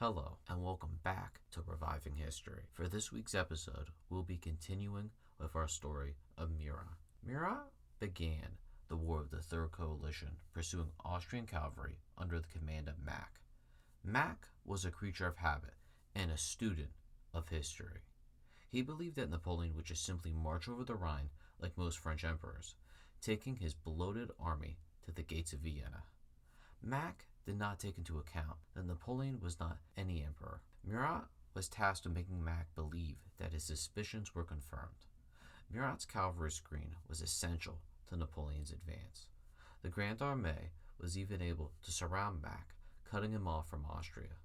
Hello, and welcome back to Reviving History. For this week's episode, we'll be continuing with our story of Murat. Murat began the War of the Third Coalition, pursuing Austrian cavalry under the command of Marck. Marck was a creature of habit and a student of history. He believed that Napoleon would just simply march over the Rhine like most French emperors, taking his bloated army to the gates of Vienna. Marck did not take into account that Napoleon was not any emperor. Murat was tasked with making Marck believe that his suspicions were confirmed. Murat's cavalry screen was essential to Napoleon's advance. The Grande Armee was even able to surround Marck, cutting him off from Austria.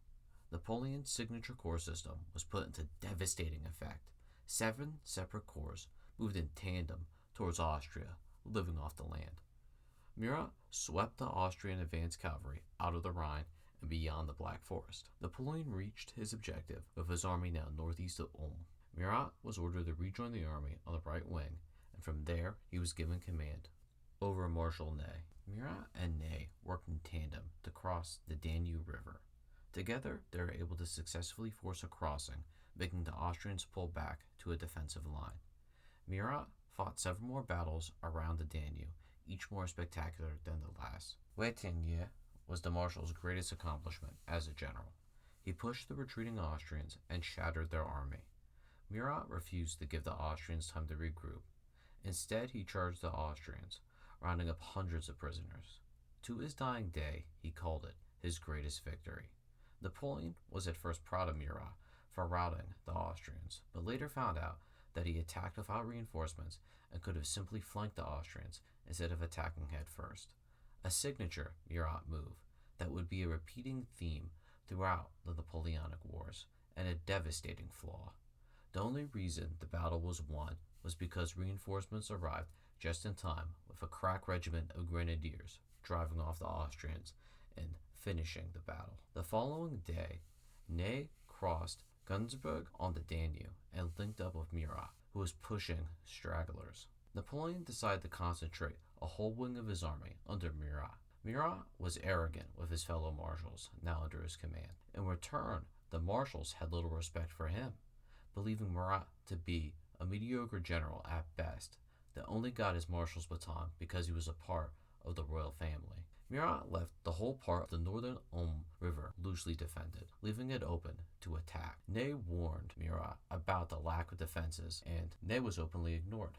Napoleon's signature corps system was put into devastating effect. 7 separate corps moved in tandem towards Austria, living off the land. Murat swept the Austrian advance cavalry out of the Rhine and beyond the Black Forest. Napoleon reached his objective with his army now northeast of Ulm. Murat was ordered to rejoin the army on the right wing, and from there he was given command over Marshal Ney. Murat and Ney worked in tandem to cross the Danube River. Together, they were able to successfully force a crossing, making the Austrians pull back to a defensive line. Murat fought several more battles around the Danube, each more spectacular than the last. Watigny was the Marshal's greatest accomplishment as a general. He pushed the retreating Austrians and shattered their army. Murat refused to give the Austrians time to regroup. Instead, he charged the Austrians, rounding up hundreds of prisoners. To his dying day, he called it his greatest victory. Napoleon was at first proud of Murat for routing the Austrians, but later found out that he attacked without reinforcements and could have simply flanked the Austrians instead of attacking head first. A signature Murat move that would be a repeating theme throughout the Napoleonic Wars, and a devastating flaw. The only reason the battle was won was because reinforcements arrived just in time, with a crack regiment of grenadiers driving off the Austrians and finishing the battle. The following day, Ney crossed Günzburg on the Danube and linked up with Murat, who was pushing stragglers. Napoleon decided to concentrate a whole wing of his army under Murat. Murat was arrogant with his fellow marshals, now under his command. In return, the marshals had little respect for him, believing Murat to be a mediocre general at best that only got his marshal's baton because he was a part of the royal family. Murat left the whole part of the northern Ulm River loosely defended, leaving it open to attack. Ney warned Murat about the lack of defenses, and Ney was openly ignored.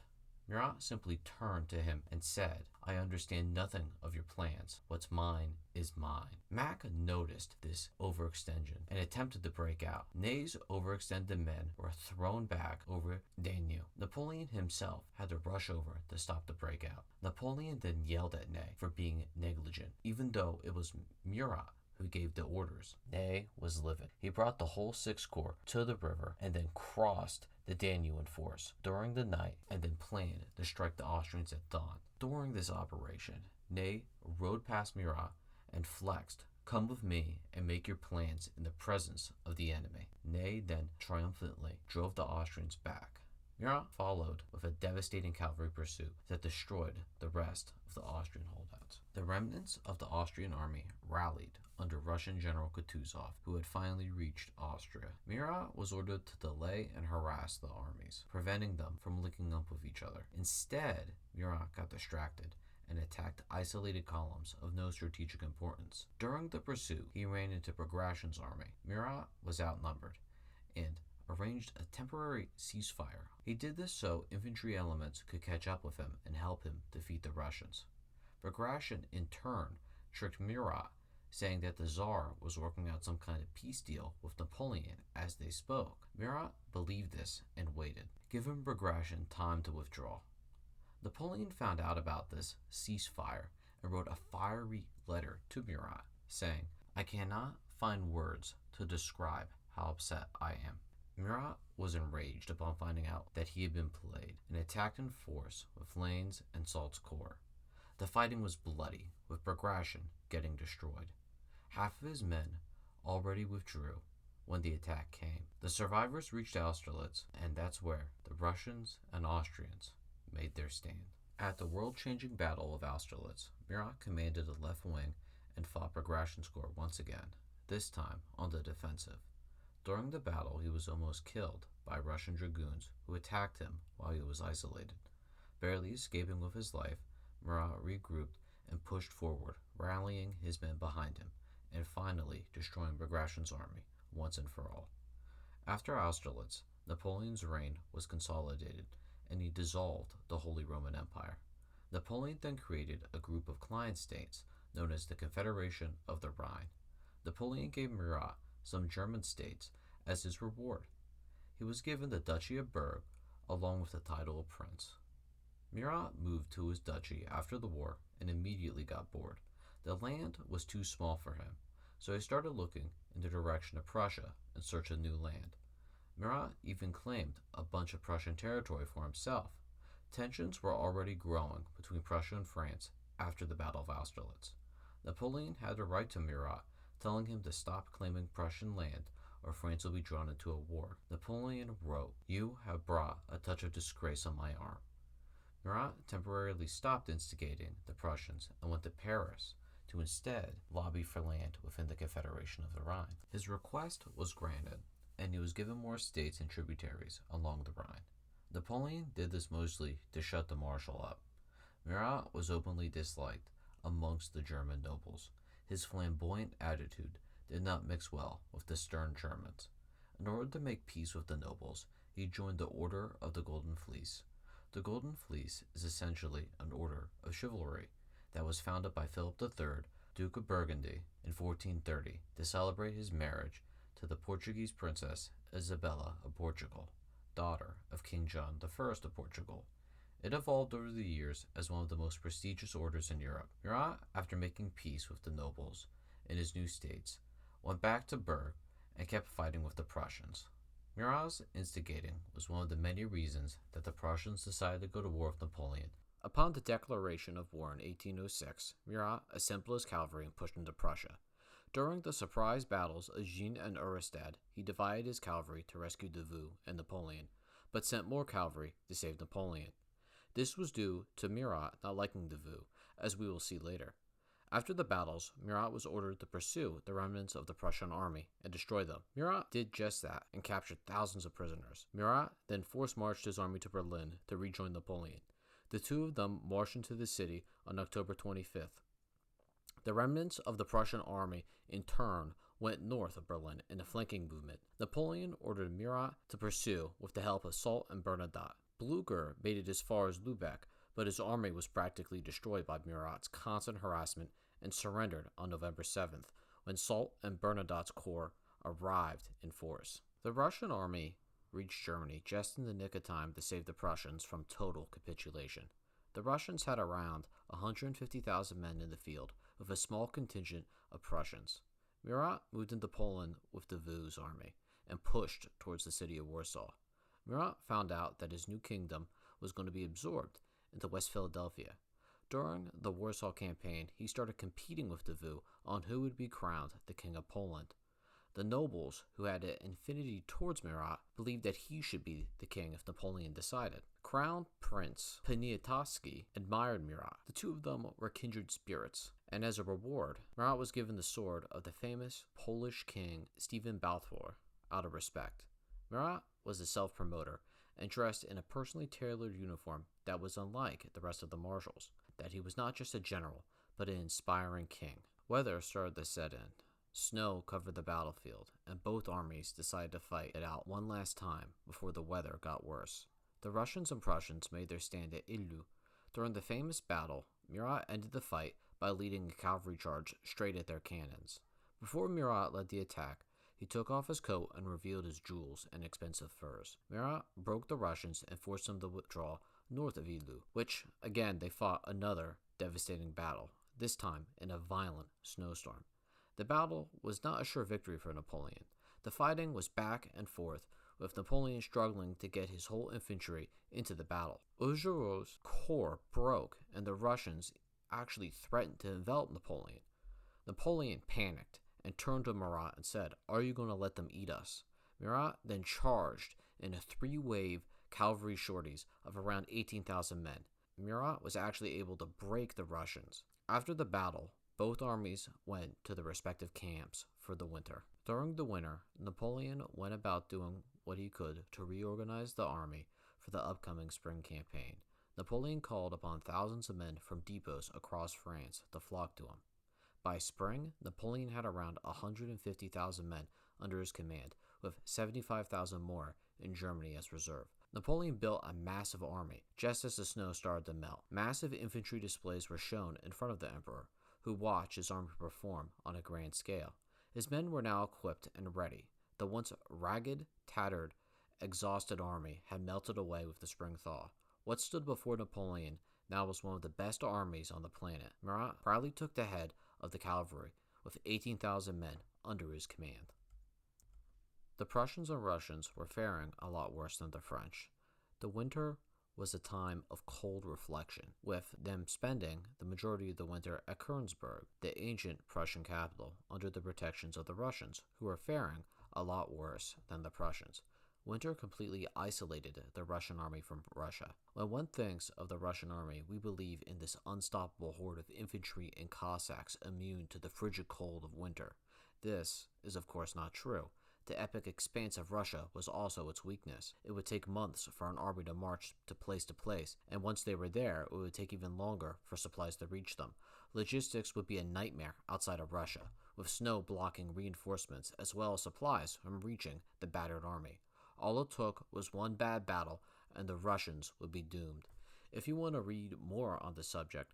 Murat simply turned to him and said, "I understand nothing of your plans. What's mine is mine." Marck noticed this overextension and attempted to break out. Ney's overextended men were thrown back over Danube. Napoleon himself had to rush over to stop the breakout. Napoleon then yelled at Ney for being negligent, even though it was Murat who gave the orders. Ney was livid. He brought the whole Sixth Corps to the river and then crossed the Danube in force during the night and then planned to strike the Austrians at dawn. During this operation, Ney rode past Murat and flexed, "Come with me and make your plans in the presence of the enemy." Ney then triumphantly drove the Austrians back. Murat followed with a devastating cavalry pursuit that destroyed the rest of the Austrian holdouts. The remnants of the Austrian army rallied under Russian General Kutuzov, who had finally reached Austria. Murat was ordered to delay and harass the armies, preventing them from linking up with each other. Instead, Murat got distracted and attacked isolated columns of no strategic importance. During the pursuit, he ran into Bagration's army. Murat was outnumbered and arranged a temporary ceasefire. He did this so infantry elements could catch up with him and help him defeat the Russians. Bagration, in turn, tricked Murat, saying that the Tsar was working out some kind of peace deal with Napoleon as they spoke. Murat believed this and waited, giving Bagration time to withdraw. Napoleon found out about this ceasefire and wrote a fiery letter to Murat, saying, "I cannot find words to describe how upset I am." Murat was enraged upon finding out that he had been played and attacked in force with Lane's and Salt's corps. The fighting was bloody, with Bagration getting destroyed. Half of his men already withdrew when the attack came. The survivors reached Austerlitz, and that's where the Russians and Austrians made their stand. At the world-changing Battle of Austerlitz, Murat commanded the left wing and fought Bagration's corps once again. this time on the defensive. During the battle, he was almost killed by Russian dragoons who attacked him while he was isolated. Barely escaping with his life, Murat regrouped and pushed forward, rallying his men behind him, and finally destroying Bagration's army once and for all. After Austerlitz, Napoleon's reign was consolidated, and he dissolved the Holy Roman Empire. Napoleon then created a group of client states known as the Confederation of the Rhine. Napoleon gave Murat some German states as his reward. He was given the Duchy of Berg along with the title of prince. Murat moved to his duchy after the war and immediately got bored. The land was too small for him, so he started looking in the direction of Prussia in search of new land. Murat even claimed a bunch of Prussian territory for himself. Tensions were already growing between Prussia and France after the Battle of Austerlitz. Napoleon had to write to Murat, telling him to stop claiming Prussian land or France will be drawn into a war. Napoleon wrote, "You have brought a touch of disgrace on my arm." Murat temporarily stopped instigating the Prussians and went to Paris to instead lobby for land within the Confederation of the Rhine. His request was granted, and he was given more states and tributaries along the Rhine. Napoleon did this mostly to shut the Marshal up. Murat was openly disliked amongst the German nobles. His flamboyant attitude did not mix well with the stern Germans. In order to make peace with the nobles, he joined the Order of the Golden Fleece. The Golden Fleece is essentially an order of chivalry that was founded by Philip III, Duke of Burgundy, in 1430 to celebrate his marriage to the Portuguese princess Isabella of Portugal, daughter of King John I of Portugal. It evolved over the years as one of the most prestigious orders in Europe. Murat, after making peace with the nobles in his new states, went back to Berg and kept fighting with the Prussians. Murat's instigating was one of the many reasons that the Prussians decided to go to war with Napoleon. Upon the declaration of war in 1806, Murat assembled his cavalry and pushed into Prussia. During the surprise battles of Rhine and Auerstadt, he divided his cavalry to rescue Davout and Napoleon, but sent more cavalry to save Napoleon. This was due to Murat not liking Davout, as we will see later. After the battles, Murat was ordered to pursue the remnants of the Prussian army and destroy them. Murat did just that and captured thousands of prisoners. Murat then force-marched his army to Berlin to rejoin Napoleon. The two of them marched into the city on October 25th. The remnants of the Prussian army, in turn, went north of Berlin in a flanking movement. Napoleon ordered Murat to pursue with the help of Soult and Bernadotte. Blücher made it as far as Lubeck, but his army was practically destroyed by Murat's constant harassment and surrendered on November 7th, when Soult and Bernadotte's corps arrived in force. The Russian army reached Germany just in the nick of time to save the Prussians from total capitulation. The Russians had around 150,000 men in the field, with a small contingent of Prussians. Murat moved into Poland with Davout's army and pushed towards the city of Warsaw. Murat found out that his new kingdom was going to be absorbed into West Philadelphia. During the Warsaw campaign, he started competing with Davout on who would be crowned the King of Poland. The nobles, who had an affinity towards Murat, believed that he should be the king if Napoleon decided. Crown Prince Poniatowski admired Murat. The two of them were kindred spirits, and as a reward, Murat was given the sword of the famous Polish king Stephen Balfour out of respect. Murat was a self-promoter and dressed in a personally tailored uniform that was unlike the rest of the marshals, that he was not just a general, but an inspiring king. Weather started to set in. Snow covered the battlefield, and both armies decided to fight it out one last time before the weather got worse. The Russians and Prussians made their stand at Illu. During the famous battle, Murat ended the fight by leading a cavalry charge straight at their cannons. Before Murat led the attack, he took off his coat and revealed his jewels and expensive furs. Murat broke the Russians and forced them to withdraw north of Illu, which, again, they fought another devastating battle, this time in a violent snowstorm. The battle was not a sure victory for Napoleon. The fighting was back and forth, with Napoleon struggling to get his whole infantry into the battle. Augereau's corps broke, and the Russians actually threatened to envelop Napoleon. Napoleon panicked and turned to Murat and said, "Are you going to let them eat us?" Murat then charged in a three-wave cavalry sorties of around 18,000 men. Murat was actually able to break the Russians. After the battle, both armies went to their respective camps for the winter. During the winter, Napoleon went about doing what he could to reorganize the army for the upcoming spring campaign. Napoleon called upon thousands of men from depots across France to flock to him. By spring, Napoleon had around 150,000 men under his command, with 75,000 more in Germany as reserve. Napoleon built a massive army just as the snow started to melt. Massive infantry displays were shown in front of the emperor, who watched his army perform on a grand scale. His men were now equipped and ready. The once ragged, tattered, exhausted army had melted away with the spring thaw. What stood before Napoleon now was one of the best armies on the planet. Murat proudly took the head of the cavalry with 18,000 men under his command. The Prussians and Russians were faring a lot worse than the French. The winter was a time of cold reflection, with them spending the majority of the winter at Königsberg, the ancient Prussian capital, under the protections of the Russians, who were faring a lot worse than the Prussians. Winter completely isolated the Russian army from Russia. When one thinks of the Russian army, we believe in this unstoppable horde of infantry and Cossacks immune to the frigid cold of winter. This is of course not true. The epic expanse of Russia was also its weakness. It would take months for an army to march to place, and once they were there, it would take even longer for supplies to reach them. Logistics would be a nightmare outside of Russia, with snow blocking reinforcements as well as supplies from reaching the battered army. All it took was one bad battle, and the Russians would be doomed. If you want to read more on the subject,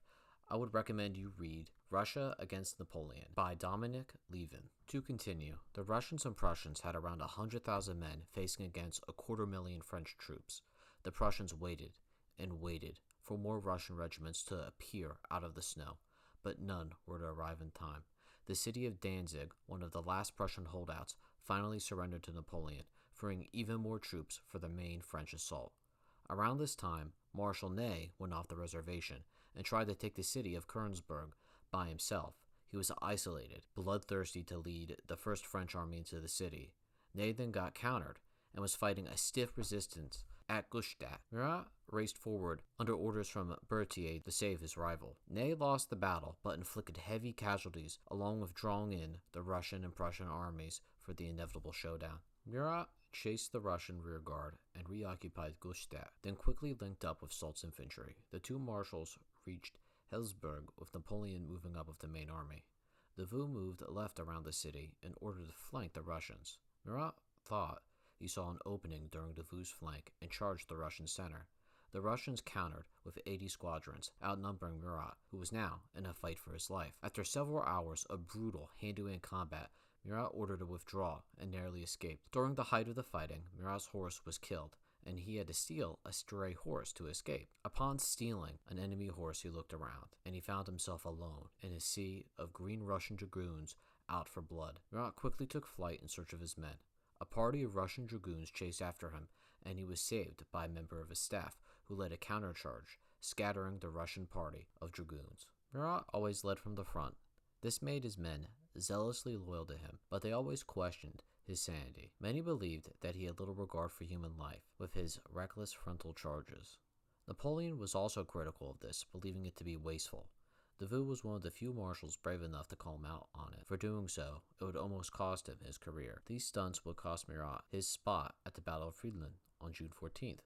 I would recommend you read Russia Against Napoleon by Dominic Levin. To continue, the Russians and Prussians had around 100,000 men facing against 250,000 French troops. The Prussians waited and waited for more Russian regiments to appear out of the snow, but none were to arrive in time. The city of Danzig, one of the last Prussian holdouts, finally surrendered to Napoleon, freeing even more troops for the main French assault. Around this time, Marshal Ney went off the reservation and tried to take the city of Königsberg by himself. He was isolated, bloodthirsty to lead the first French army into the city. Ney then got countered and was fighting a stiff resistance at Gustav. Murat raced forward under orders from Berthier to save his rival. Ney lost the battle but inflicted heavy casualties along with drawing in the Russian and Prussian armies for the inevitable showdown. Murat chased the Russian rearguard and reoccupied Gustav, then quickly linked up with Soult's infantry. The two marshals reached Helsberg with Napoleon moving up with the main army. Davout moved left around the city in order to flank the Russians. Murat thought he saw an opening during Davout's flank and charged the Russian center. The Russians countered with 80 squadrons, outnumbering Murat, who was now in a fight for his life. After several hours of brutal hand-to-hand combat, Murat ordered to withdraw and narrowly escaped. During the height of the fighting, Murat's horse was killed, and he had to steal a stray horse to escape. Upon stealing an enemy horse, he looked around, and he found himself alone in a sea of green Russian dragoons out for blood. Murat quickly took flight in search of his men. A party of Russian dragoons chased after him, and he was saved by a member of his staff, who led a countercharge, scattering the Russian party of dragoons. Murat always led from the front. This made his men zealously loyal to him, but they always questioned his sanity. Many believed that he had little regard for human life, with his reckless frontal charges. Napoleon was also critical of this, believing it to be wasteful. Davout was one of the few marshals brave enough to call him out on it. For doing so, it would almost cost him his career. These stunts would cost Murat his spot at the Battle of Friedland on June 14th,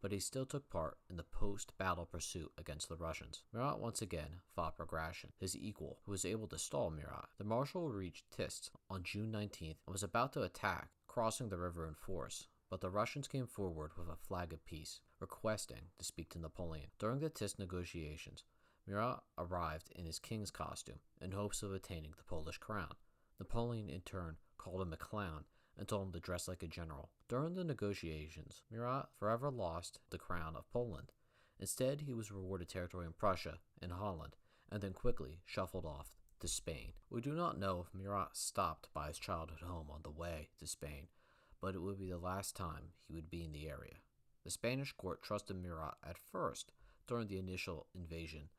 but he still took part in the post-battle pursuit against the Russians. Murat once again fought Bagration, his equal, who was able to stall Murat. The marshal reached Tist on June 19th and was about to attack, crossing the river in force, but the Russians came forward with a flag of peace, requesting to speak to Napoleon. During the Tist negotiations, Murat arrived in his king's costume in hopes of attaining the Polish crown. Napoleon in turn called him a clown and told him to dress like a general. During the negotiations, Murat forever lost the crown of Poland. Instead, he was rewarded territory in Prussia and Holland, and then quickly shuffled off to Spain. We do not know if Murat stopped by his childhood home on the way to Spain, but it would be the last time he would be in the area. The Spanish court trusted Murat at first during the initial invasion,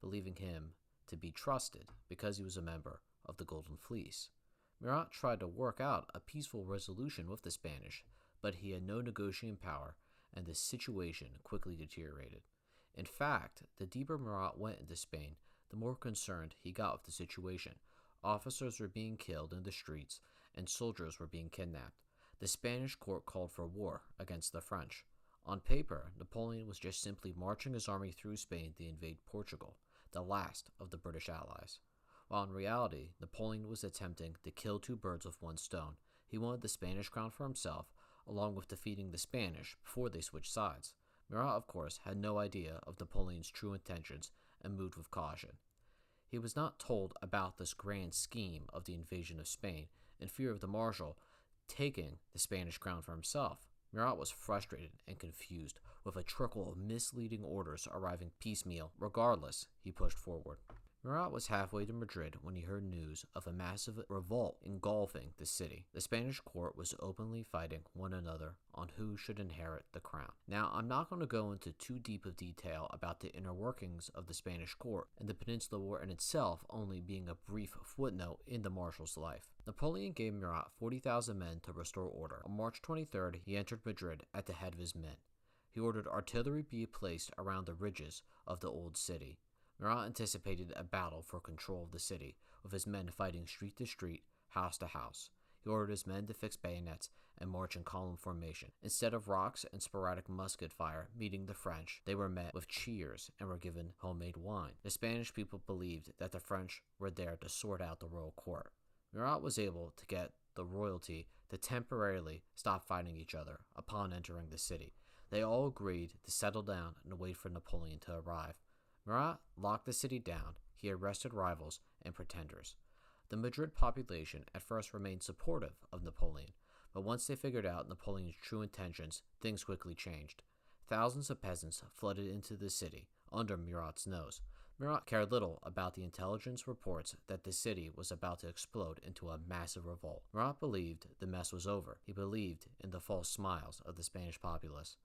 believing him to be trusted because he was a member of the Golden Fleece. Murat tried to work out a peaceful resolution with the Spanish, but he had no negotiating power, and the situation quickly deteriorated. In fact, the deeper Murat went into Spain, the more concerned he got with the situation. Officers were being killed in the streets, and soldiers were being kidnapped. The Spanish court called for war against the French. On paper, Napoleon was just simply marching his army through Spain to invade Portugal, the last of the British allies. While in reality, Napoleon was attempting to kill two birds with one stone. He wanted the Spanish crown for himself, along with defeating the Spanish before they switched sides. Murat, of course, had no idea of Napoleon's true intentions and moved with caution. He was not told about this grand scheme of the invasion of Spain, in fear of the Marshal taking the Spanish crown for himself. Murat was frustrated and confused, with a trickle of misleading orders arriving piecemeal. Regardless, he pushed forward. Murat was halfway to Madrid when he heard news of a massive revolt engulfing the city. The Spanish court was openly fighting one another on who should inherit the crown. Now, I'm not going to go into too deep of detail about the inner workings of the Spanish court, and the Peninsula War in itself only being a brief footnote in the Marshal's life. Napoleon gave Murat 40,000 men to restore order. On March 23rd, he entered Madrid at the head of his men. He ordered artillery be placed around the ridges of the old city. Murat anticipated a battle for control of the city, with his men fighting street to street, house to house. He ordered his men to fix bayonets and march in column formation. Instead of rocks and sporadic musket fire meeting the French, they were met with cheers and were given homemade wine. The Spanish people believed that the French were there to sort out the royal court. Murat was able to get the royalty to temporarily stop fighting each other upon entering the city. They all agreed to settle down and wait for Napoleon to arrive. Murat locked the city down. He arrested rivals and pretenders. The Madrid population at first remained supportive of Napoleon, but once they figured out Napoleon's true intentions, things quickly changed. Thousands of peasants flooded into the city under Murat's nose. Murat cared little about the intelligence reports that the city was about to explode into a massive revolt. Murat believed the mess was over. He believed in the false smiles of the Spanish populace.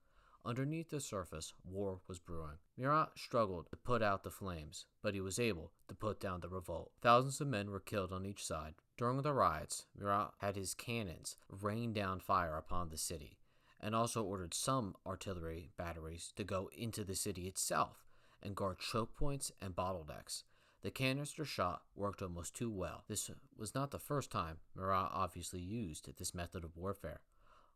Underneath the surface, war was brewing. Murat struggled to put out the flames, but he was able to put down the revolt. Thousands of men were killed on each side. During the riots, Murat had his cannons rain down fire upon the city, and also ordered some artillery batteries to go into the city itself and guard choke points and bottlenecks. The canister shot worked almost too well. This was not the first time Murat obviously used this method of warfare.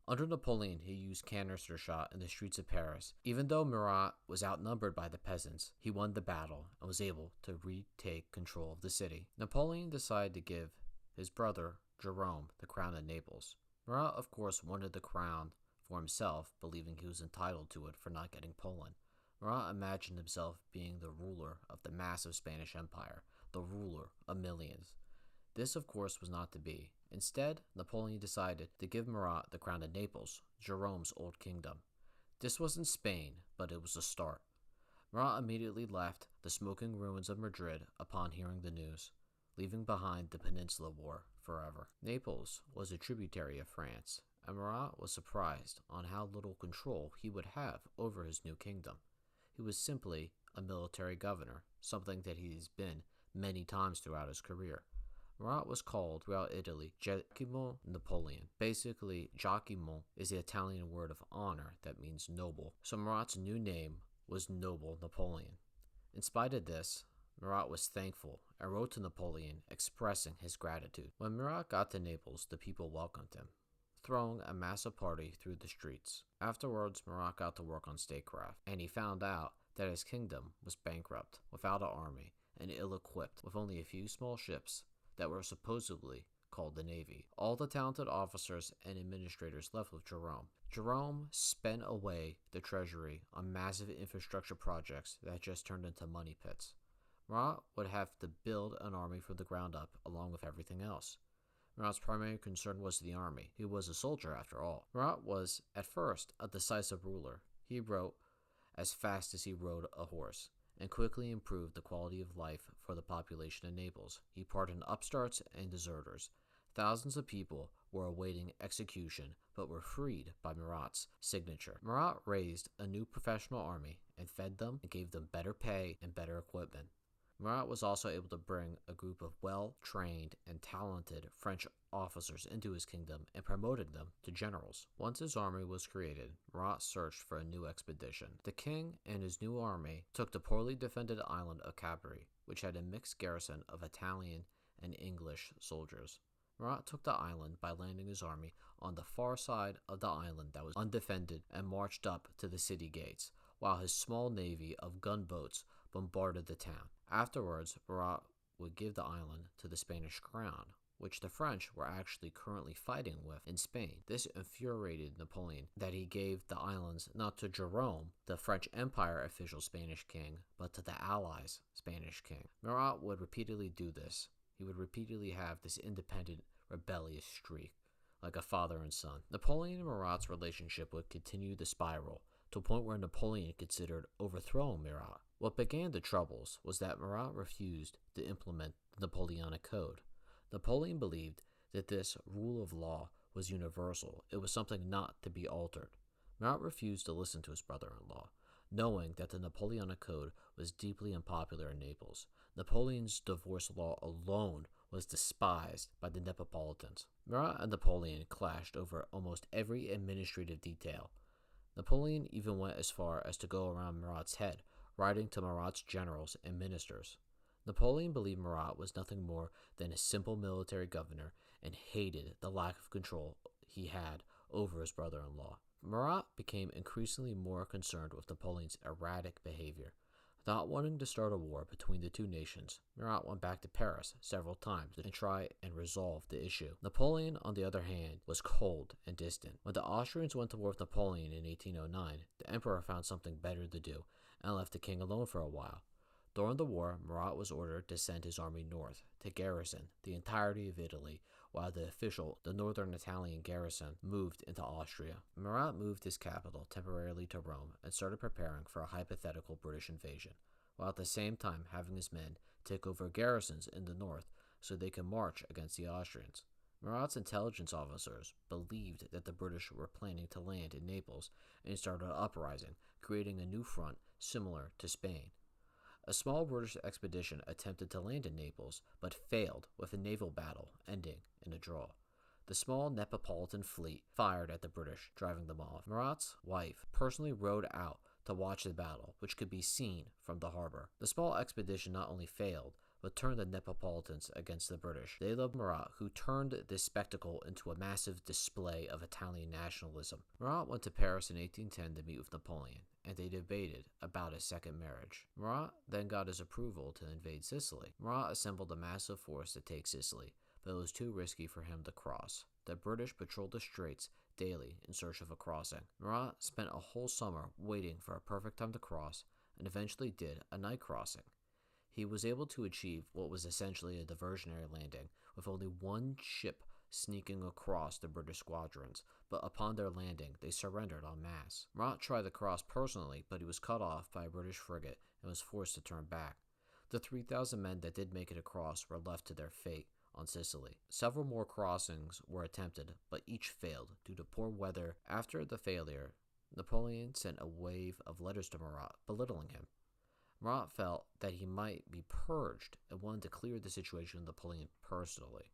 Under Napoleon, he used canister shot in the streets of Paris. Even though Murat was outnumbered by the peasants, he won the battle and was able to retake control of the city. Napoleon decided to give his brother, Jerome, the crown of Naples. Murat, of course, wanted the crown for himself, believing he was entitled to it for not getting Poland. Murat imagined himself being the ruler of the massive Spanish Empire, the ruler of millions. This, of course, was not to be. Instead, Napoleon decided to give Murat the crown of Naples, Jerome's old kingdom. This wasn't Spain, but it was a start. Murat immediately left the smoking ruins of Madrid upon hearing the news, leaving behind the Peninsula War forever. Naples was a tributary of France, and Murat was surprised on how little control he would have over his new kingdom. He was simply a military governor, something that he's been many times throughout his career. Murat was called throughout Italy Giacomo Napoleon. Basically, Giacomo is the Italian word of honor that means noble, so Murat's new name was Noble Napoleon. In spite of this, Murat was thankful and wrote to Napoleon expressing his gratitude. When Murat got to Naples, the people welcomed him, throwing a massive party through the streets. Afterwards, Murat got to work on statecraft, and he found out that his kingdom was bankrupt, without an army, and ill-equipped, with only a few small ships that were supposedly called the Navy. All the talented officers and administrators left with Jerome. Jerome spent away the treasury on massive infrastructure projects that just turned into money pits. Murat would have to build an army from the ground up along with everything else. Murat's primary concern was the army. He was a soldier after all. Murat was, at first, a decisive ruler. He wrote as fast as he rode a horse, and quickly improved the quality of life for the population of Naples. He pardoned upstarts and deserters. Thousands of people were awaiting execution, but were freed by Murat's signature. Murat raised a new professional army and fed them and gave them better pay and better equipment. Murat was also able to bring a group of well-trained and talented French officers into his kingdom and promoted them to generals. Once his army was created, Murat searched for a new expedition. The king and his new army took the poorly defended island of Capri, which had a mixed garrison of Italian and English soldiers. Murat took the island by landing his army on the far side of the island that was undefended and marched up to the city gates, while his small navy of gunboats bombarded the town. Afterwards, Murat would give the island to the Spanish crown, which the French were actually currently fighting with in Spain. This infuriated Napoleon that he gave the islands not to Jerome, the French Empire official Spanish king, but to the Allies' Spanish king. Murat would repeatedly do this. He would repeatedly have this independent, rebellious streak, like a father and son. Napoleon and Murat's relationship would continue the spiral, to a point where Napoleon considered overthrowing Murat. What began the troubles was that Murat refused to implement the Napoleonic Code. Napoleon believed that this rule of law was universal. It was something not to be altered. Murat refused to listen to his brother-in-law, knowing that the Napoleonic Code was deeply unpopular in Naples. Napoleon's divorce law alone was despised by the Neapolitans. Murat and Napoleon clashed over almost every administrative detail. Napoleon even went as far as to go around Murat's head, writing to Murat's generals and ministers. Napoleon believed Murat was nothing more than a simple military governor and hated the lack of control he had over his brother-in-law. Murat became increasingly more concerned with Napoleon's erratic behavior. Not wanting to start a war between the two nations, Murat went back to Paris several times to try and resolve the issue. Napoleon, on the other hand, was cold and distant. When the Austrians went to war with Napoleon in 1809, the emperor found something better to do and left the king alone for a while. During the war, Murat was ordered to send his army north to garrison the entirety of Italy, while the northern Italian garrison, moved into Austria. Murat moved his capital temporarily to Rome and started preparing for a hypothetical British invasion, while at the same time having his men take over garrisons in the north so they could march against the Austrians. Murat's intelligence officers believed that the British were planning to land in Naples and started an uprising, creating a new front similar to Spain. A small British expedition attempted to land in Naples, but failed with a naval battle ending in a draw. The small Neapolitan fleet fired at the British, driving them off. Murat's wife personally rowed out to watch the battle, which could be seen from the harbor. The small expedition not only failed, but turned the Neapolitans against the British. They loved Murat, who turned this spectacle into a massive display of Italian nationalism. Murat went to Paris in 1810 to meet with Napoleon, and they debated about a second marriage. Murat then got his approval to invade Sicily. Murat assembled a massive force to take Sicily, but it was too risky for him to cross. The British patrolled the straits daily in search of a crossing. Murat spent a whole summer waiting for a perfect time to cross, and eventually did a night crossing. He was able to achieve what was essentially a diversionary landing, with only one ship sneaking across the British squadrons, but upon their landing, they surrendered en masse. Murat tried to cross personally, but he was cut off by a British frigate and was forced to turn back. The 3,000 men that did make it across were left to their fate on Sicily. Several more crossings were attempted, but each failed due to poor weather. After the failure, Napoleon sent a wave of letters to Murat, belittling him. Murat felt that he might be purged and wanted to clear the situation with Napoleon personally.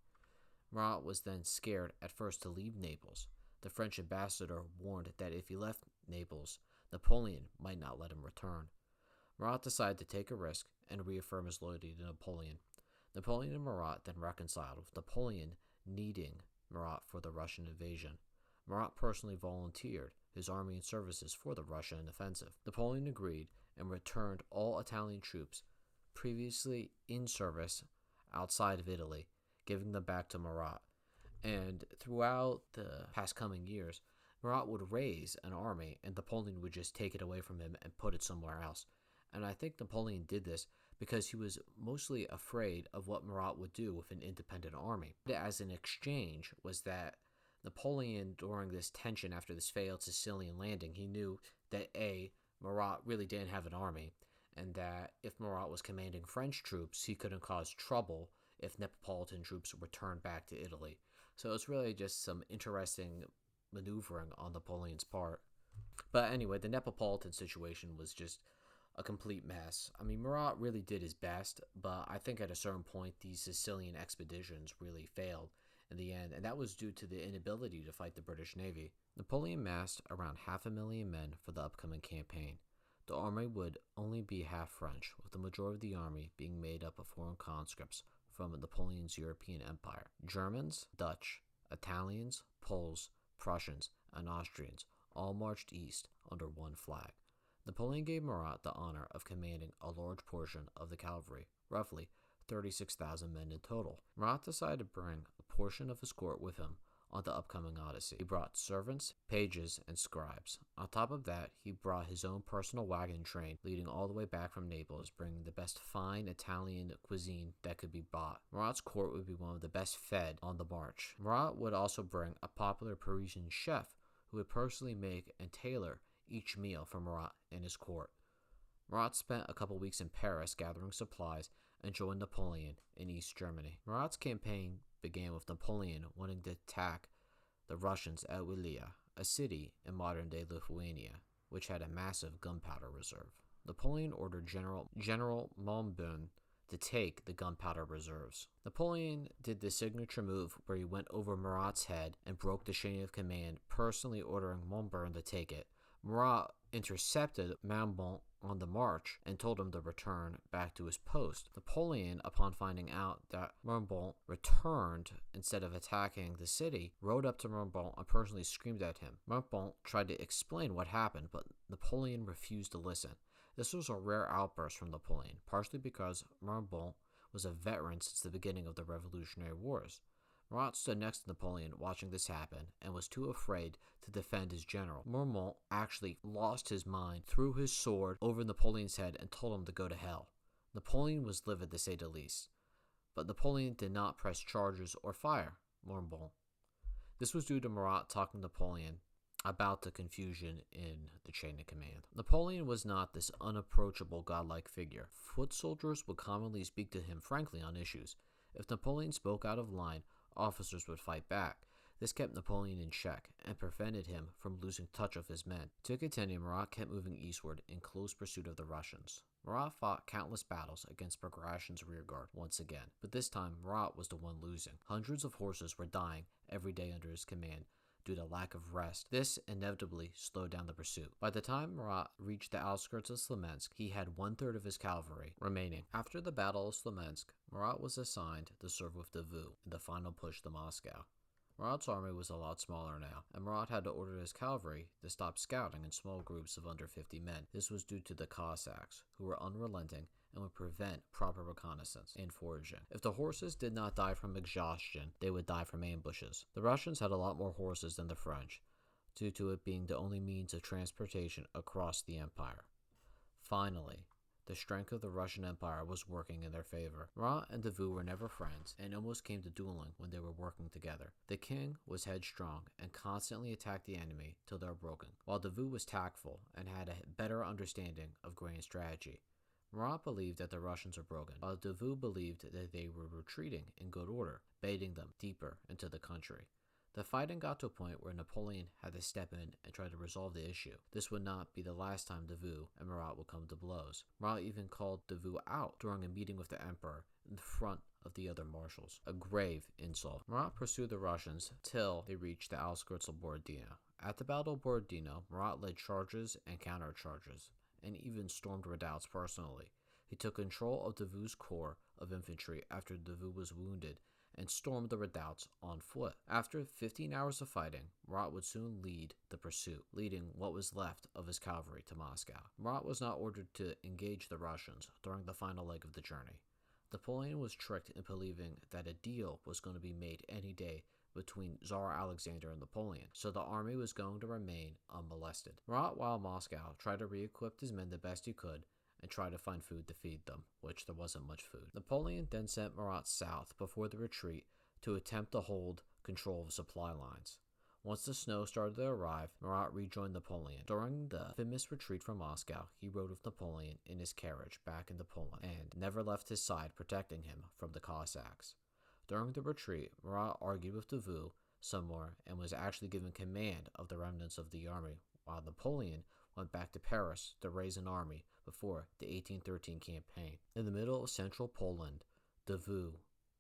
Murat was then scared at first to leave Naples. The French ambassador warned that if he left Naples, Napoleon might not let him return. Murat decided to take a risk and reaffirm his loyalty to Napoleon. Napoleon and Murat then reconciled, with Napoleon needing Murat for the Russian invasion. Murat personally volunteered his army and services for the Russian offensive. Napoleon agreed and returned all Italian troops previously in service outside of Italy, giving them back to Murat. And throughout the past coming years, Murat would raise an army and Napoleon would just take it away from him and put it somewhere else. And I think Napoleon did this because he was mostly afraid of what Murat would do with an independent army. As an exchange was that Napoleon, during this tension after this failed Sicilian landing, he knew that Murat really didn't have an army, and that if Murat was commanding French troops, he couldn't cause trouble if Neapolitan troops returned back to Italy. So it's really just some interesting maneuvering on Napoleon's part. But anyway, the Neapolitan situation was just a complete mess. I mean, Murat really did his best, but I think at a certain point, these Sicilian expeditions really failed in the end, and that was due to the inability to fight the British Navy. Napoleon massed around 500,000 men for the upcoming campaign. The army would only be half French, with the majority of the army being made up of foreign conscripts from Napoleon's European empire. Germans, Dutch, Italians, Poles, Prussians, and Austrians all marched east under one flag. Napoleon gave Murat the honor of commanding a large portion of the cavalry, roughly 36,000 men in total. Murat decided to bring a portion of his court with him on the upcoming Odyssey. He brought servants, pages, and scribes. On top of that, he brought his own personal wagon train leading all the way back from Naples, bringing the best fine Italian cuisine that could be bought. Murat's court would be one of the best fed on the march. Murat would also bring a popular Parisian chef who would personally make and tailor each meal for Murat and his court. Murat spent a couple weeks in Paris gathering supplies and joined Napoleon in East Germany. Murat's campaign began with Napoleon wanting to attack the Russians at Wilia, a city in modern-day Lithuania, which had a massive gunpowder reserve. Napoleon ordered General Montbern to take the gunpowder reserves. Napoleon did the signature move where he went over Murat's head and broke the chain of command, personally ordering Montbern to take it. Murat intercepted Montbern on the march and told him to return back to his post. Napoleon, upon finding out that Montbern returned instead of attacking the city, rode up to Montbern and personally screamed at him. Montbern tried to explain what happened, but Napoleon refused to listen. This was a rare outburst from Napoleon, partially because Montbern was a veteran since the beginning of the Revolutionary Wars. Murat stood next to Napoleon watching this happen and was too afraid to defend his general. Montbern actually lost his mind, threw his sword over Napoleon's head, and told him to go to hell. Napoleon was livid, to say the least, but Napoleon did not press charges or fire Montbern. This was due to Murat talking to Napoleon about the confusion in the chain of command. Napoleon was not this unapproachable godlike figure. Foot soldiers would commonly speak to him frankly on issues. If Napoleon spoke out of line, officers would fight back. This kept Napoleon in check and prevented him from losing touch of his men. To continue, Murat kept moving eastward in close pursuit of the Russians. Murat fought countless battles against Bagration's rearguard once again, but this time Murat was the one losing. Hundreds of horses were dying every day under his command due to lack of rest. This inevitably slowed down the pursuit. By the time Murat reached the outskirts of Smolensk, he had 1/3 of his cavalry remaining. After the Battle of Smolensk, Murat was assigned to serve with Davout in the final push to Moscow. Murat's army was a lot smaller now, and Murat had to order his cavalry to stop scouting in small groups of under 50 men. This was due to the Cossacks, who were unrelenting and would prevent proper reconnaissance and foraging. If the horses did not die from exhaustion, they would die from ambushes. The Russians had a lot more horses than the French, due to it being the only means of transportation across the empire. Finally, the strength of the Russian Empire was working in their favor. Murat and Davout were never friends and almost came to dueling when they were working together. The king was headstrong and constantly attacked the enemy till they were broken, while Davout was tactful and had a better understanding of grand strategy. Murat believed that the Russians were broken, while Davout believed that they were retreating in good order, baiting them deeper into the country. The fighting got to a point where Napoleon had to step in and try to resolve the issue. This would not be the last time Davout and Murat would come to blows. Murat even called Davout out during a meeting with the emperor in front of the other marshals, a grave insult. Murat pursued the Russians till they reached the outskirts of Borodino. At the Battle of Borodino, Murat led charges and countercharges, and even stormed redoubts personally. He took control of Davout's corps of infantry after Davout was wounded, and stormed the redoubts on foot. After 15 hours of fighting, Murat would soon lead the pursuit, leading what was left of his cavalry to Moscow. Murat was not ordered to engage the Russians during the final leg of the journey. Napoleon was tricked into believing that a deal was going to be made any day between Tsar Alexander and Napoleon, so the army was going to remain unmolested. Murat, while in Moscow, tried to re-equip his men the best he could and try to find food to feed them, which there wasn't much food. Napoleon then sent Murat south before the retreat to attempt to hold control of supply lines. Once the snow started to arrive, Murat rejoined Napoleon. During the famous retreat from Moscow, he rode with Napoleon in his carriage back into Poland and never left his side, protecting him from the Cossacks. During the retreat, Murat argued with Davout some more and was actually given command of the remnants of the army, while Napoleon went back to Paris to raise an army before the 1813 campaign. In the middle of central Poland, Davout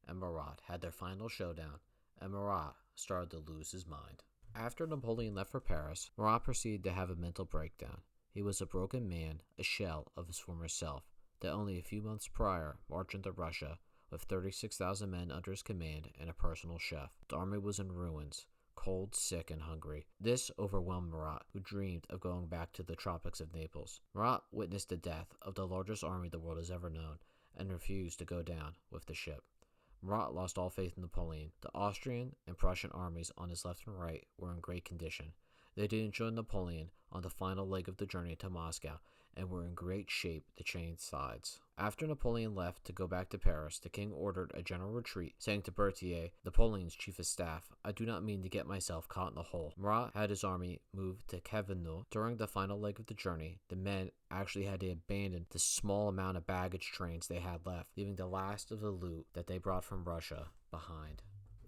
and Murat had their final showdown, and Murat started to lose his mind. After Napoleon left for Paris, Murat proceeded to have a mental breakdown. He was a broken man, a shell of his former self, that only a few months prior marched into Russia with 36,000 men under his command and a personal chef. The army was in ruins, cold, sick, and hungry. This overwhelmed Murat, who dreamed of going back to the tropics of Naples. Murat witnessed the death of the largest army the world has ever known and refused to go down with the ship. Murat lost all faith in Napoleon. The Austrian and Prussian armies on his left and right were in great condition. They didn't join Napoleon on the final leg of the journey to Moscow and were in great shape to change sides. After Napoleon left to go back to Paris, the king ordered a general retreat, saying to Berthier, Napoleon's chief of staff, I do not mean to get myself caught in the hole. Murat had his army move to Cavigno. During the final leg of the journey, the men actually had to abandon the small amount of baggage trains they had left, leaving the last of the loot that they brought from Russia behind.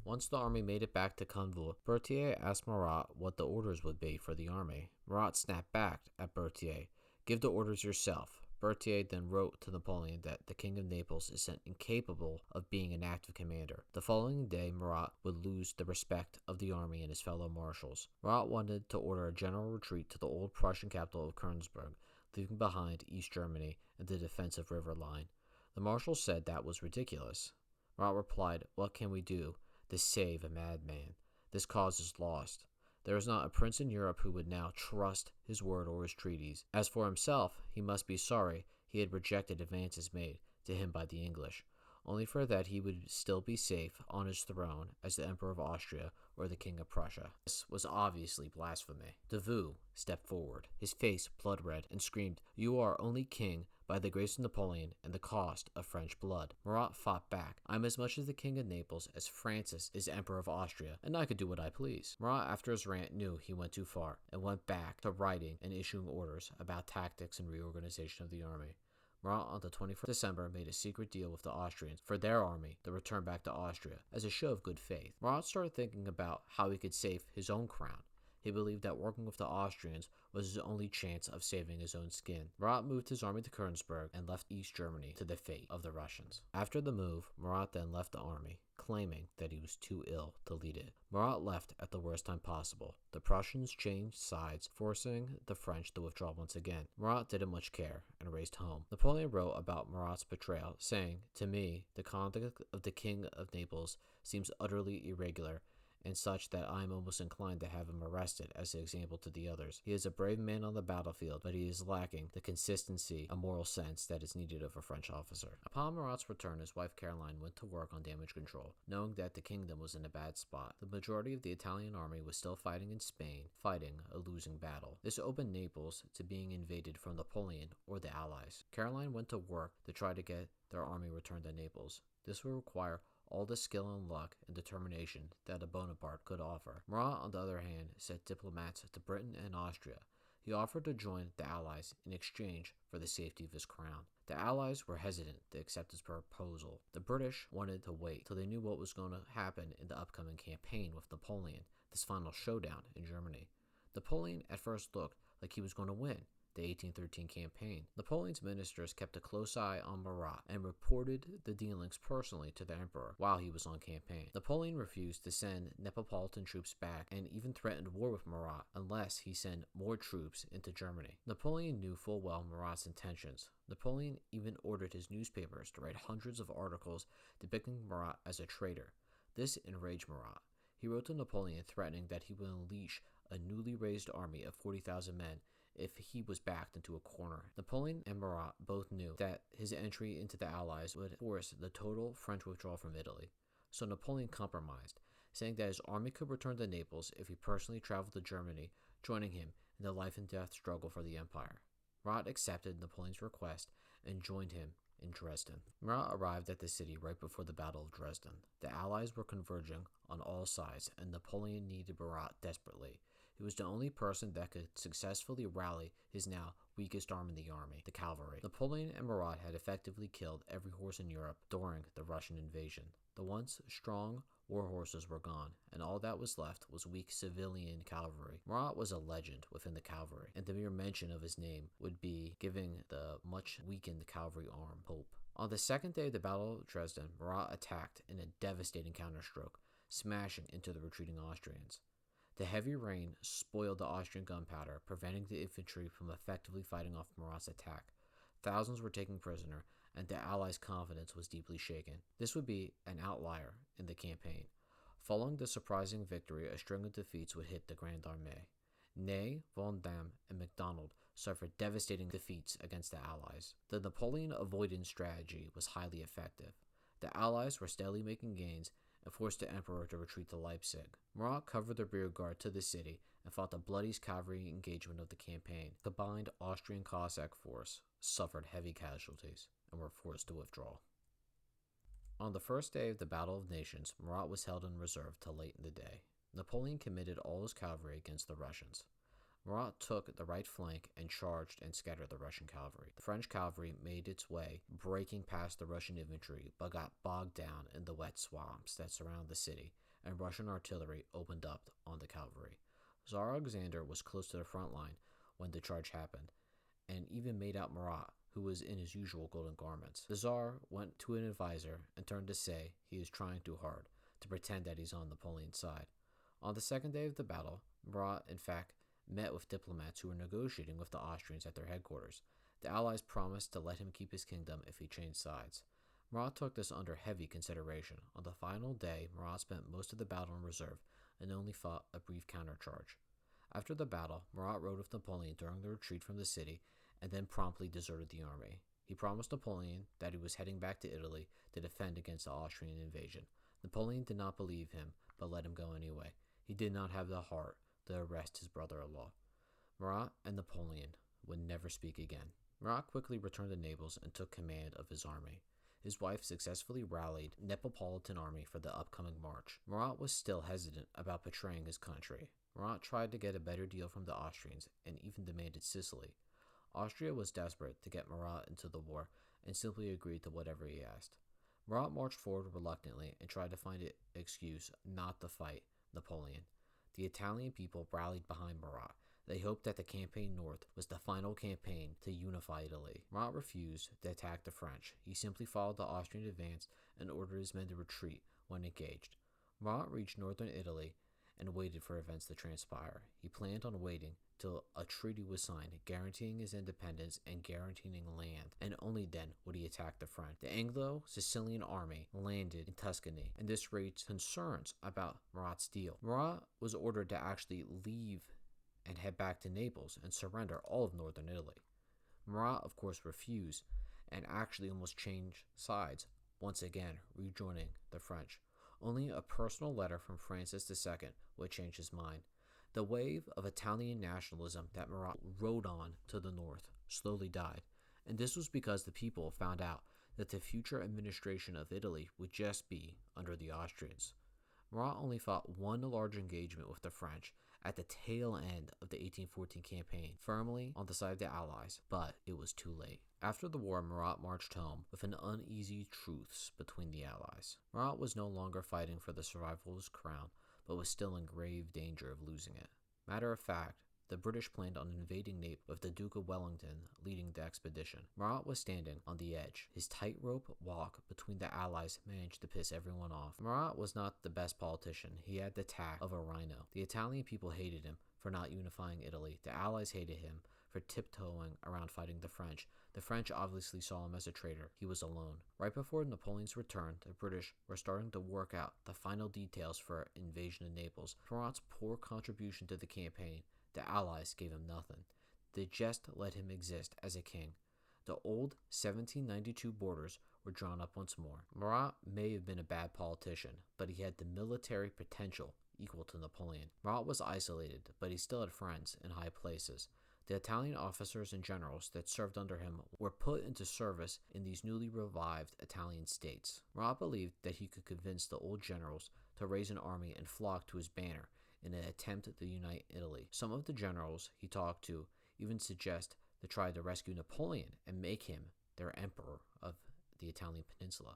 Once the army made it back to Convoi, Berthier asked Murat what the orders would be for the army. Murat snapped back at Berthier, give the orders yourself. Berthier then wrote to Napoleon that the King of Naples is incapable of being an active commander. The following day, Murat would lose the respect of the army and his fellow marshals. Murat wanted to order a general retreat to the old Prussian capital of Königsberg, leaving behind East Germany and the defensive river line. The marshals said that was ridiculous. Murat replied, what can we do to save a madman? This cause is lost. There is not a prince in Europe who would now trust his word or his treaties. As for himself, he must be sorry he had rejected advances made to him by the English, only for that he would still be safe on his throne as the Emperor of Austria or the King of Prussia. This was obviously blasphemy. Davout stepped forward, his face blood red, and screamed, you are only king by the grace of Napoleon and the cost of French blood. Murat fought back. I'm as much as the King of Naples as Francis is Emperor of Austria, and I could do what I please. Murat, after his rant, knew he went too far and went back to writing and issuing orders about tactics and reorganization of the army. Murat on the 21st December made a secret deal with the Austrians for their army to return back to Austria as a show of good faith. Murat started thinking about how he could save his own crown. He believed that working with the Austrians was his only chance of saving his own skin. Murat moved his army to Königsberg and left East Germany to the fate of the Russians. After the move, Murat then left the army, claiming that he was too ill to lead it. Murat left at the worst time possible. The Prussians changed sides, forcing the French to withdraw once again. Murat didn't much care and raced home. Napoleon wrote about Murat's betrayal, saying, to me, the conduct of the King of Naples seems utterly irregular and such that I am almost inclined to have him arrested as an example to the others. He is a brave man on the battlefield, but he is lacking the consistency and moral sense that is needed of a French officer. Upon Murat's return, his wife Caroline went to work on damage control, knowing that the kingdom was in a bad spot. The majority of the Italian army was still fighting in Spain, fighting a losing battle. This opened Naples to being invaded from Napoleon or the Allies. Caroline went to work to try to get their army returned to Naples. This would require all the skill and luck and determination that a Bonaparte could offer. Murat, on the other hand, sent diplomats to Britain and Austria. He offered to join the Allies in exchange for the safety of his crown. The Allies were hesitant to accept his proposal. The British wanted to wait till they knew what was going to happen in the upcoming campaign with Napoleon, this final showdown in Germany. Napoleon at first looked like he was going to win the 1813 campaign. Napoleon's ministers kept a close eye on Murat and reported the dealings personally to the emperor while he was on campaign. Napoleon refused to send Neapolitan troops back and even threatened war with Murat unless he sent more troops into Germany. Napoleon knew full well Murat's intentions. Napoleon even ordered his newspapers to write hundreds of articles depicting Murat as a traitor. This enraged Murat. He wrote to Napoleon threatening that he would unleash a newly raised army of 40,000 men if he was backed into a corner. Napoleon and Murat both knew that his entry into the Allies would force the total French withdrawal from Italy. So Napoleon compromised, saying that his army could return to Naples if he personally traveled to Germany, joining him in the life and death struggle for the empire. Murat accepted Napoleon's request and joined him in Dresden. Murat arrived at the city right before the Battle of Dresden. The Allies were converging on all sides, and Napoleon needed Murat desperately. He was the only person that could successfully rally his now weakest arm in the army, the cavalry. Napoleon and Murat had effectively killed every horse in Europe during the Russian invasion. The once strong war horses were gone, and all that was left was weak civilian cavalry. Murat was a legend within the cavalry, and the mere mention of his name would be giving the much weakened cavalry arm hope. On the second day of the Battle of Dresden, Murat attacked in a devastating counterstroke, smashing into the retreating Austrians. The heavy rain spoiled the Austrian gunpowder, preventing the infantry from effectively fighting off Murat's attack. Thousands were taken prisoner, and the Allies' confidence was deeply shaken. This would be an outlier in the campaign. Following the surprising victory, a string of defeats would hit the Grande Armee. Ney, Von Damme, and MacDonald suffered devastating defeats against the Allies. The Napoleon avoidance strategy was highly effective. The Allies were steadily making gains and forced the Emperor to retreat to Leipzig. Murat covered the rearguard to the city and fought the bloodiest cavalry engagement of the campaign. The combined Austrian Cossack force suffered heavy casualties and were forced to withdraw. On the first day of the Battle of Nations, Murat was held in reserve till late in the day. Napoleon committed all his cavalry against the Russians. Murat took the right flank and charged and scattered the Russian cavalry. The French cavalry made its way, breaking past the Russian infantry, but got bogged down in the wet swamps that surround the city, and Russian artillery opened up on the cavalry. Tsar Alexander was close to the front line when the charge happened, and even made out Murat, who was in his usual golden garments. The Tsar went to an advisor and turned to say he is trying too hard, to pretend that he's on Napoleon's side. On the second day of the battle, Murat, in fact, met with diplomats who were negotiating with the Austrians at their headquarters. The Allies promised to let him keep his kingdom if he changed sides. Murat took this under heavy consideration. On the final day, Murat spent most of the battle in reserve and only fought a brief countercharge. After the battle, Murat rode with Napoleon during the retreat from the city and then promptly deserted the army. He promised Napoleon that he was heading back to Italy to defend against the Austrian invasion. Napoleon did not believe him, but let him go anyway. He did not have the heart to arrest his brother-in-law. Murat and Napoleon would never speak again. Murat quickly returned to Naples and took command of his army. His wife successfully rallied the Neapolitan army for the upcoming march. Murat was still hesitant about betraying his country. Murat tried to get a better deal from the Austrians and even demanded Sicily. Austria was desperate to get Murat into the war and simply agreed to whatever he asked. Murat marched forward reluctantly and tried to find an excuse not to fight Napoleon. The Italian people rallied behind Murat. They hoped that the campaign north was the final campaign to unify Italy. Murat refused to attack the French. He simply followed the Austrian advance and ordered his men to retreat when engaged. Murat reached northern Italy and waited for events to transpire. He planned on waiting till a treaty was signed, guaranteeing his independence and guaranteeing land, and only then would he attack the French. The Anglo-Sicilian army landed in Tuscany, and this raised concerns about Murat's deal. Murat was ordered to actually leave and head back to Naples and surrender all of northern Italy. Murat, of course, refused and actually almost changed sides, once again rejoining the French. Only a personal letter from Francis II would change his mind. The wave of Italian nationalism that Murat rode on to the north slowly died, and this was because the people found out that the future administration of Italy would just be under the Austrians. Murat only fought one large engagement with the French at the tail end of the 1814 campaign, firmly on the side of the Allies, but it was too late. After the war, Murat marched home with an uneasy truce between the Allies. Murat was no longer fighting for the survival of his crown, but was still in grave danger of losing it. Matter of fact, the British planned on invading Naples with the Duke of Wellington leading the expedition. Murat was standing on the edge. His tightrope walk between the Allies managed to piss everyone off. Murat was not the best politician. He had the tact of a rhino. The Italian people hated him for not unifying Italy. The Allies hated him for tiptoeing around fighting the French. The French obviously saw him as a traitor. He was alone. Right before Napoleon's return, the British were starting to work out the final details for invasion of Naples. Murat's poor contribution to the campaign, the Allies gave him nothing. They just let him exist as a king. The old 1792 borders were drawn up once more. Murat may have been a bad politician, but he had the military potential equal to Napoleon. Murat was isolated, but he still had friends in high places. The Italian officers and generals that served under him were put into service in these newly revived Italian states. Murat believed that he could convince the old generals to raise an army and flock to his banner in an attempt to unite Italy. Some of the generals he talked to even suggest to try to rescue Napoleon and make him their emperor of the Italian peninsula.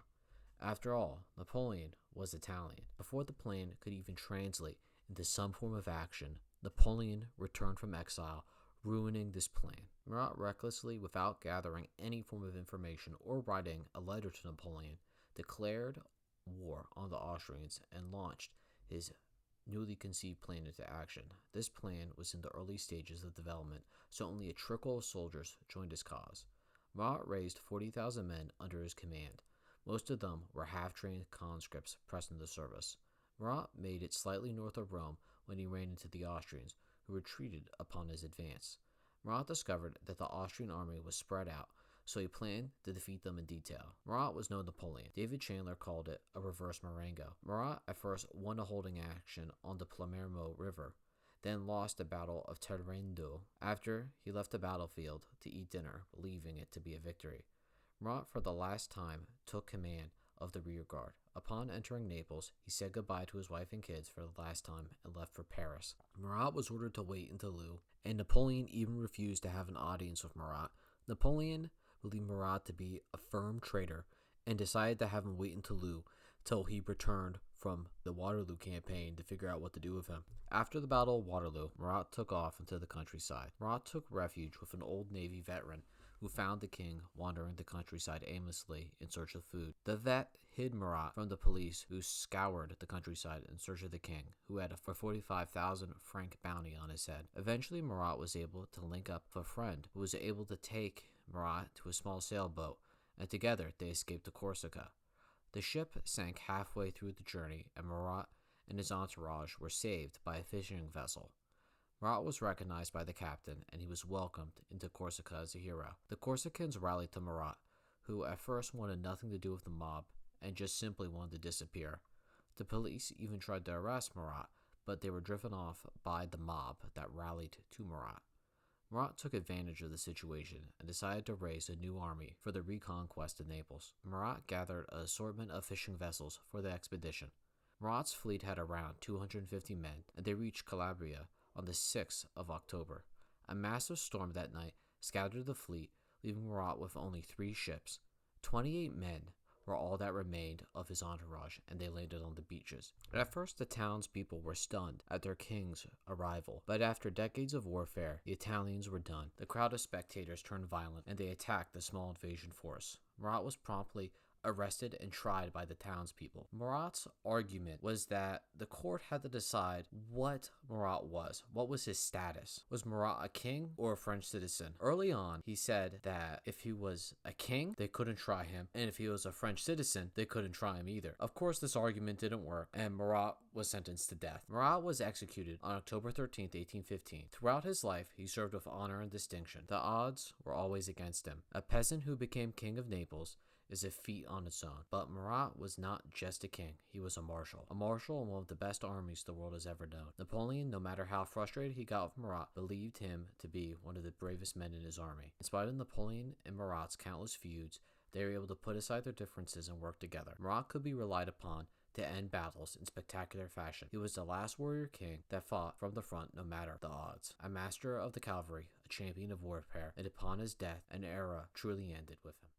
After all, Napoleon was Italian. Before the plan could even translate into some form of action, Napoleon returned from exile, ruining this plan. Murat recklessly, without gathering any form of information or writing a letter to Napoleon, declared war on the Austrians and launched his newly conceived plan into action. This plan was in the early stages of development, so only a trickle of soldiers joined his cause. Murat raised 40,000 men under his command. Most of them were half-trained conscripts pressed into service. Murat made it slightly north of Rome when he ran into the Austrians, who retreated upon his advance. Murat discovered that the Austrian army was spread out, so he planned to defeat them in detail. Murat was no Napoleon. David Chandler called it a reverse Marengo. Murat at first won a holding action on the Palermo River, then lost the Battle of Terrendo after he left the battlefield to eat dinner, believing it to be a victory. Murat for the last time took command of the rear guard. Upon entering Naples, he said goodbye to his wife and kids for the last time and left for Paris. Murat was ordered to wait in Toulouse, and Napoleon even refused to have an audience with Murat. Napoleon believed Murat to be a firm traitor and decided to have him wait in Toulouse till he returned from the Waterloo campaign to figure out what to do with him. After the Battle of Waterloo, Murat took off into the countryside. Murat took refuge with an old Navy veteran who found the king wandering the countryside aimlessly in search of food. The vet hid Murat from the police, who scoured the countryside in search of the king, who had a 45,000 franc bounty on his head. Eventually, Murat was able to link up with a friend who was able to take Murat to a small sailboat, and together they escaped to Corsica. The ship sank halfway through the journey, and Murat and his entourage were saved by a fishing vessel. Murat was recognized by the captain, and he was welcomed into Corsica as a hero. The Corsicans rallied to Murat, who at first wanted nothing to do with the mob and just simply wanted to disappear. The police even tried to arrest Murat, but they were driven off by the mob that rallied to Murat. Murat took advantage of the situation and decided to raise a new army for the reconquest of Naples. Murat gathered an assortment of fishing vessels for the expedition. Murat's fleet had around 250 men, and they reached Calabria on the 6th of October. A massive storm that night scattered the fleet, leaving Murat with only 3 ships. 28 men were all that remained of his entourage, and they landed on the beaches. At first, the townspeople were stunned at their king's arrival, but after decades of warfare, the Italians were done. The crowd of spectators turned violent, and they attacked the small invasion force. Murat was promptly arrested and tried by the townspeople. Murat's argument was that the court had to decide what Murat was. What was his status? Was Murat a king or a French citizen? Early on, he said that if he was a king, they couldn't try him, and if he was a French citizen, they couldn't try him either. Of course, this argument didn't work, and Murat was sentenced to death. Murat was executed on October 13th, 1815. Throughout his life, he served with honor and distinction. The odds were always against him. A peasant who became king of Naples is a feat on its own. But Murat was not just a king, he was a marshal. A marshal in one of the best armies the world has ever known. Napoleon, no matter how frustrated he got with Murat, believed him to be one of the bravest men in his army. In spite of Napoleon and Murat's countless feuds, they were able to put aside their differences and work together. Murat could be relied upon to end battles in spectacular fashion. He was the last warrior king that fought from the front no matter the odds. A master of the cavalry, a champion of warfare, and upon his death, an era truly ended with him.